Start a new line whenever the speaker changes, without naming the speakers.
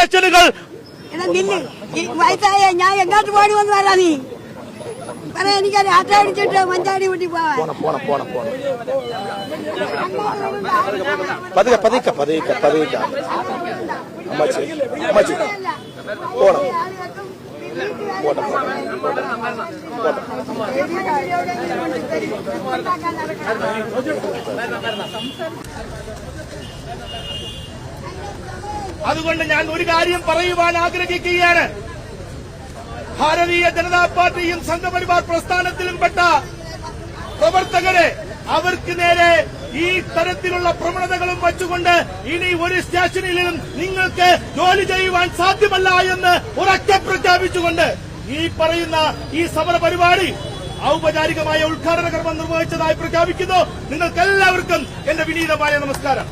സ്റ്റേഷനുകൾ
വയസ്സായ ഞാൻ എങ്ങോട്ട് പോടി വന്ന് വരാ നീ പറയാ എനിക്കത് ആട്ട അടിച്ചിട്ട് മഞ്ചാടി കൂട്ടി പോവാൻ
പതുക്കെ പതുക്കെ പതുക്കെ പതുക്കെ അമ്മച്ചി അമ്മച്ചി പോണം അതുകൊണ്ട് ഞാൻ ഒരു കാര്യം പറയുവാൻ ആഗ്രഹിക്കുകയാണ്. ഭാരതീയ ജനതാ പാർട്ടിയും സംഘപരിവാർ പ്രസ്ഥാനത്തിലും പെട്ട പ്രവർത്തകരെ അവർക്ക് നേരെ ഈ തരത്തിലുള്ള പ്രവണതകളും വച്ചുകൊണ്ട് ഇനി ഒരു സ്റ്റേഷനിലും നിങ്ങൾക്ക് ജോലി ചെയ്യുവാൻ സാധ്യമല്ല എന്ന് ഉറക്കെ പ്രഖ്യാപിച്ചുകൊണ്ട് ഈ പറയുന്ന ഈ സമര പരിപാടി ഔപചാരികമായ ഉദ്ഘാടന കർമ്മം നിർവഹിച്ചതായി പ്രഖ്യാപിക്കുന്നു. നിങ്ങൾക്ക് എല്ലാവർക്കും എന്റെ വിനീതമായ നമസ്കാരം.